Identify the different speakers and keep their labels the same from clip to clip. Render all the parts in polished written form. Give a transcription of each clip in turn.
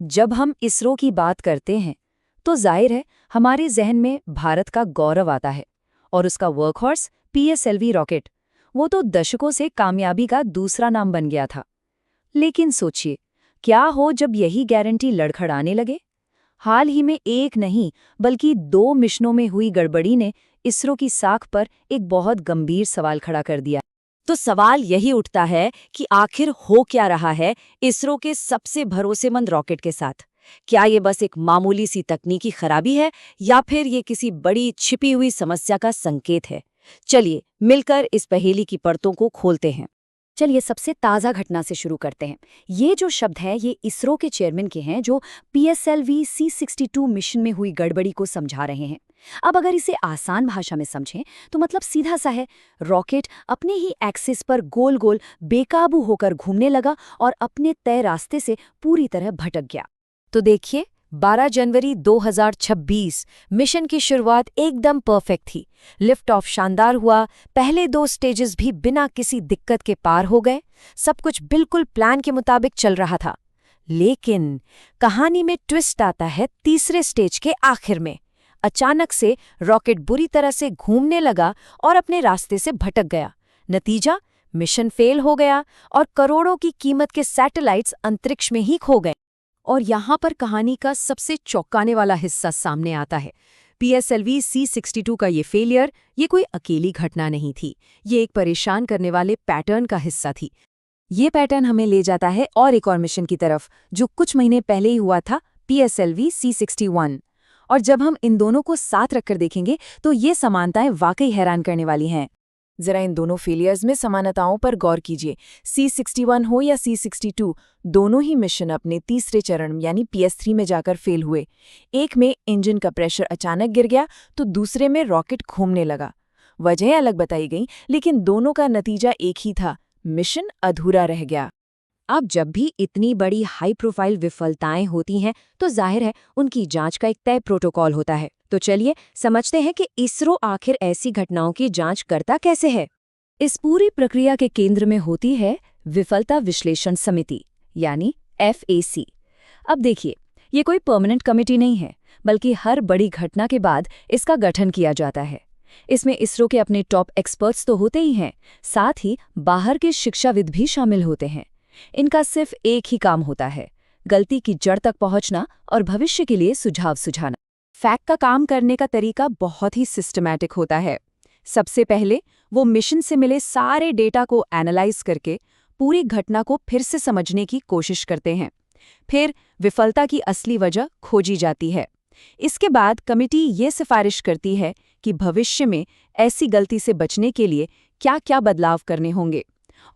Speaker 1: जब हम इसरो की बात करते हैं तो जाहिर है हमारे जहन में भारत का गौरव आता है और उसका वर्कहॉर्स पीएसएलवी रॉकेट, वो तो दशकों से कामयाबी का दूसरा नाम बन गया था। लेकिन सोचिए, क्या हो जब यही गारंटी लड़खड़ाने लगे। हाल ही में एक नहीं बल्कि 2 मिशनों में हुई गड़बड़ी ने इसरो की साख पर एक बहुत गंभीर सवाल खड़ा कर दिया। तो सवाल यही उठता है कि आखिर हो क्या रहा है इसरो के सबसे भरोसेमंद रॉकेट के साथ। क्या ये बस एक मामूली सी तकनीकी खराबी है या फिर ये किसी बड़ी छिपी हुई समस्या का संकेत है। चलिए मिलकर इस पहेली की परतों को खोलते हैं। चलिए सबसे ताज़ा घटना से शुरू करते हैं। ये जो शब्द है ये इसरो के चेयरमैन के हैं जो पीएसएलवी C62 मिशन में हुई गड़बड़ी को समझा रहे हैं। अब अगर इसे आसान भाषा में समझें तो मतलब सीधा सा है, रॉकेट अपने ही एक्सिस पर गोल गोल बेकाबू होकर घूमने लगा और अपने तय रास्ते से पूरी तरह भटक गया। तो देखिए 12 जनवरी 2026 मिशन की शुरुआत एकदम परफेक्ट थी। लिफ्ट ऑफ शानदार हुआ, पहले 2 स्टेजेस भी बिना किसी दिक्कत के पार हो गए, सब कुछ बिल्कुल प्लान के मुताबिक चल रहा था। लेकिन कहानी में ट्विस्ट आता है तीसरे स्टेज के आखिर में। अचानक से रॉकेट बुरी तरह से घूमने लगा और अपने रास्ते से भटक गया। नतीजा, मिशन फेल हो गया और करोड़ों की कीमत के सैटेलाइट्स अंतरिक्ष में ही खो गए। और यहाँ पर कहानी का सबसे चौंकाने वाला हिस्सा सामने आता है। पीएसएलवी C62 का ये फेलियर ये कोई अकेली घटना नहीं थी, ये एक परेशान करने वाले पैटर्न का हिस्सा थी। ये पैटर्न हमें ले जाता है और एक और मिशन की तरफ जो कुछ महीने पहले ही हुआ था, पीएसएलवी C61। और जब हम इन दोनों को साथ रखकर देखेंगे तो ये समानताएं वाकई हैरान करने वाली हैं। जरा इन दोनों फेलियर्स में समानताओं पर गौर कीजिए। C61 हो या C62, दोनों ही मिशन अपने तीसरे चरण यानी PS3 में जाकर फेल हुए। एक में इंजन का प्रेशर अचानक गिर गया तो दूसरे में रॉकेट घूमने लगा। वजह अलग बताई गई लेकिन दोनों का नतीजा एक ही था, मिशन अधूरा रह गया। अब जब भी इतनी बड़ी हाई प्रोफाइल विफलताएं होती हैं तो जाहिर है उनकी जांच का एक तय प्रोटोकॉल होता है। तो चलिए समझते हैं कि इसरो आखिर ऐसी घटनाओं की जांच करता कैसे है। इस पूरी प्रक्रिया के केंद्र में होती है विफलता विश्लेषण समिति यानी FAC। अब देखिए, ये कोई परमानेंट कमेटी नहीं है बल्कि हर बड़ी घटना के बाद इसका गठन किया जाता है। इसमें इसरो के अपने टॉप एक्सपर्ट्स तो होते ही हैं, साथ ही बाहर के शिक्षाविद भी शामिल होते हैं। इनका सिर्फ एक ही काम होता है, गलती की जड़ तक पहुंचना और भविष्य के लिए सुझाव सुझाना। फैक्ट का काम करने का तरीका बहुत ही सिस्टमैटिक होता है। सबसे पहले वो मिशन से मिले सारे डेटा को एनालाइज करके पूरी घटना को फिर से समझने की कोशिश करते हैं। फिर विफलता की असली वजह खोजी जाती है। इसके बाद कमेटी ये सिफारिश करती है कि भविष्य में ऐसी गलती से बचने के लिए क्या-क्या बदलाव करने होंगे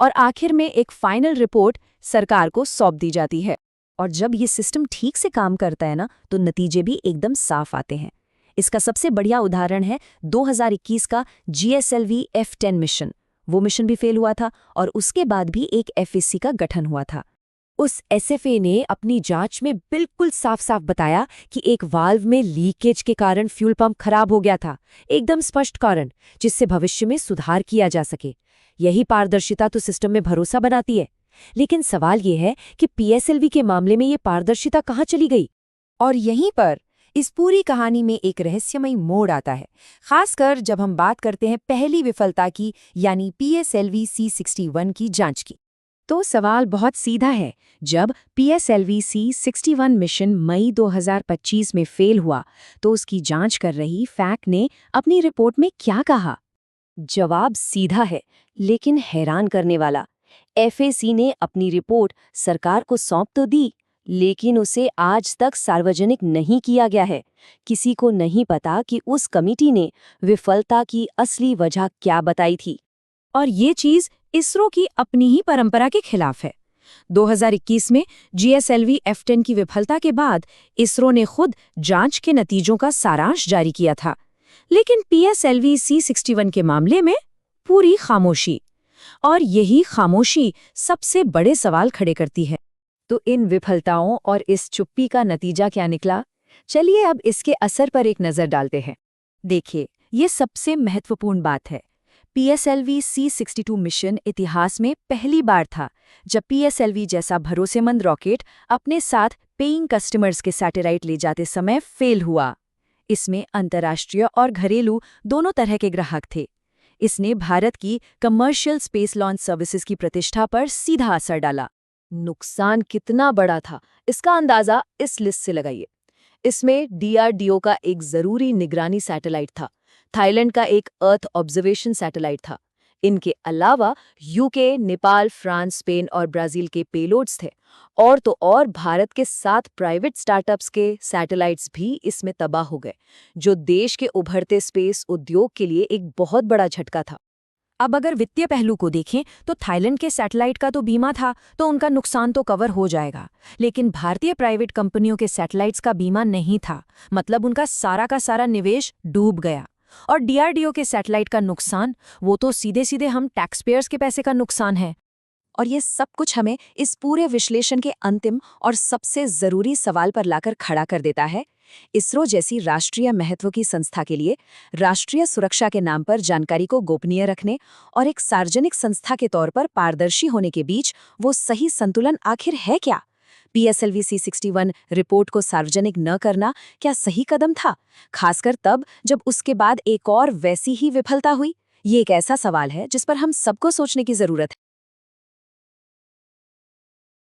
Speaker 1: और आखिर में एक फाइनल रिपोर्ट सरकार को सौंप दी जाती है। और जब ये सिस्टम ठीक से काम करता है ना तो नतीजे भी एकदम साफ आते हैं। इसका सबसे बढ़िया उदाहरण है 2021 का GSLV F10 मिशन। वो मिशन भी फेल हुआ था और उसके बाद भी एक FAC का गठन हुआ था। उस SFA ने अपनी जांच में बिल्कुल साफ-साफ बताया कि एक वाल्व में लीकेज के कारण फ्यूल पंप खराब हो गया था, एकदम स्पष्ट कारण, जिससे भविष्य में सुधार किया जा सके। यही पारदर्शिता तो सिस्टम में भरोसा बनाती है। लेकिन सवाल ये है कि पीएसएलवी के मामले में ये पारदर्शिता कहाँ चली गई। और यहीं पर इस पूरी कहानी में एक रहस्यमयी मोड़ आता है, खासकर जब हम बात करते हैं पहली विफलता की यानी पीएसएलवी C61 की जांच की। तो सवाल बहुत सीधा है, जब पीएसएलवी C61 मिशन मई 2025 में फेल हुआ तो उसकी जांच कर रही फैक्ट ने अपनी रिपोर्ट में क्या कहा? जवाब सीधा है लेकिन हैरान करने वाला। FAC ने अपनी रिपोर्ट सरकार को सौंप तो दी, लेकिन उसे आज तक सार्वजनिक नहीं किया गया है। किसी को नहीं पता कि उस कमेटी ने विफलता की असली वजह क्या बताई थी। और ये चीज इसरो की अपनी ही परंपरा के खिलाफ है। 2021 में GSLV F10 की विफलता के बाद इसरो ने खुद जांच के नतीजों का सारांश जारी किया था, लेकिन PSLV C61 के मामले में पूरी खामोशी। और यही खामोशी सबसे बड़े सवाल खड़े करती है। तो इन विफलताओं और इस चुप्पी का नतीजा क्या निकला? चलिए अब इसके असर पर एक नज़र डालते हैं। देखिए, ये सबसे महत्वपूर्ण बात है। PSLV C-62 मिशन इतिहास में पहली बार था जब PSLV जैसा भरोसेमंद रॉकेट अपने साथ पेइंग कस्टमर्स के सैटेलाइट ले जाते समय फेल हुआ। इसमें अंतर्राष्ट्रीय और घरेलू दोनों तरह के ग्राहक थे। इसने भारत की कमर्शियल स्पेस लॉन्च सर्विसेज की प्रतिष्ठा पर सीधा असर डाला। नुकसान कितना बड़ा था, इसका अंदाजा इस लिस्ट से लगाइए। इसमें DRDO का एक जरूरी निगरानी सैटेलाइट था, थाईलैंड का एक अर्थ ऑब्जर्वेशन सैटेलाइट था। इनके अलावा यूके, नेपाल, फ्रांस, स्पेन और ब्राजील के पेलोड्स थे। और तो और भारत के 7 प्राइवेट स्टार्टअप्स के सैटेलाइट्स भी इसमें तबाह हो गए, जो देश के उभरते स्पेस उद्योग के लिए एक बहुत बड़ा झटका था। अब अगर वित्तीय पहलू को देखें तो थाईलैंड के सैटेलाइट का तो बीमा था, तो उनका नुकसान तो कवर हो जाएगा। लेकिन भारतीय प्राइवेट कंपनियों के सैटेलाइट्स का बीमा नहीं था, मतलब उनका सारा का सारा निवेश डूब गया। और DRDO के सैटेलाइट का नुकसान, वो तो सीधे सीधे हम टैक्स पेयर्स के पैसे का नुकसान है। और ये सब कुछ हमें इस पूरे विश्लेषण के अंतिम और सबसे जरूरी सवाल पर लाकर खड़ा कर देता है। इसरो जैसी राष्ट्रीय महत्व की संस्था के लिए राष्ट्रीय सुरक्षा के नाम पर जानकारी को गोपनीय रखने और एक सार्वजनिक संस्था के तौर पर पारदर्शी होने के बीच वो सही संतुलन आखिर है क्या? PSLV C-61 रिपोर्ट को सार्वजनिक न करना क्या सही कदम था, खासकर तब जब उसके बाद एक और वैसी ही विफलता हुई? ये एक ऐसा सवाल है जिस पर हम सबको सोचने की जरूरत है।